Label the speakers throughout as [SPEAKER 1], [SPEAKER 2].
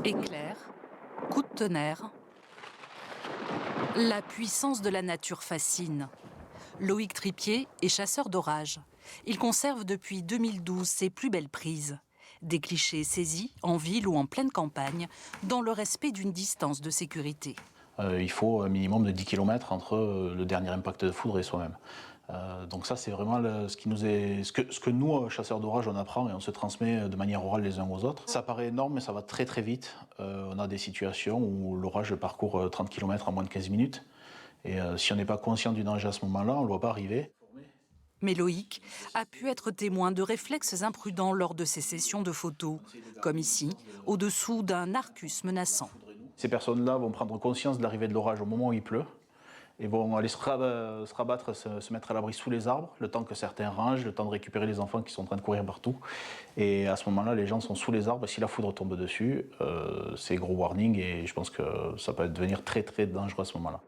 [SPEAKER 1] Éclair, coup de tonnerre. La puissance de la nature fascine. Loïc Tripier est chasseur d'orage. Il conserve depuis 2012 ses plus belles prises. Des clichés saisis en ville ou en pleine campagne, dans le respect d'une distance de sécurité.
[SPEAKER 2] Il faut un minimum de 10 km entre le dernier impact de foudre et soi-même. Donc ça, c'est vraiment ce que nous, chasseurs d'orage, on apprend et on se transmet de manière orale les uns aux autres. Ça paraît énorme, mais ça va très très vite. On a des situations où l'orage parcourt 30 km en moins de 15 minutes. Et si on n'est pas conscient du danger à ce moment-là, on ne le voit pas arriver.
[SPEAKER 1] Mais Loïc a pu être témoin de réflexes imprudents lors de ses sessions de photos, comme ici, au-dessous d'un arcus menaçant.
[SPEAKER 2] Ces personnes-là vont prendre conscience de l'arrivée de l'orage au moment où il pleut et vont aller se rabattre, se mettre à l'abri sous les arbres, le temps que certains rangent, le temps de récupérer les enfants qui sont en train de courir partout. Et à ce moment-là, les gens sont sous les arbres. Si la foudre tombe dessus, c'est gros warning et je pense que ça peut devenir très très dangereux à ce moment-là.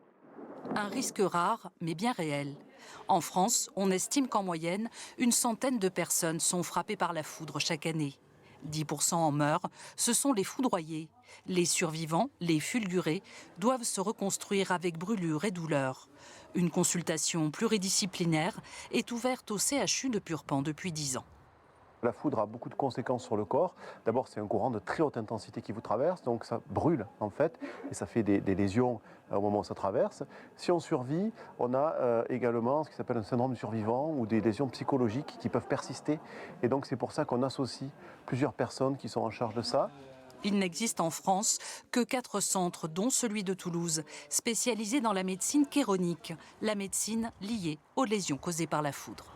[SPEAKER 1] Un risque rare, mais bien réel. En France, on estime qu'en moyenne, une centaine de personnes sont frappées par la foudre chaque année. 10% en meurent, ce sont les foudroyés. Les survivants, les fulgurés, doivent se reconstruire avec brûlure et douleur. Une consultation pluridisciplinaire est ouverte au CHU de Purpan depuis 10 ans.
[SPEAKER 3] La foudre a beaucoup de conséquences sur le corps. D'abord, c'est un courant de très haute intensité qui vous traverse, donc ça brûle en fait, et ça fait des lésions au moment où ça traverse. Si on survit, on a également ce qui s'appelle un syndrome du survivant ou des lésions psychologiques qui peuvent persister. Et donc c'est pour ça qu'on associe plusieurs personnes qui sont en charge de ça.
[SPEAKER 1] Il n'existe en France que 4 centres, dont celui de Toulouse, spécialisés dans la médecine chéronique, la médecine liée aux lésions causées par la foudre.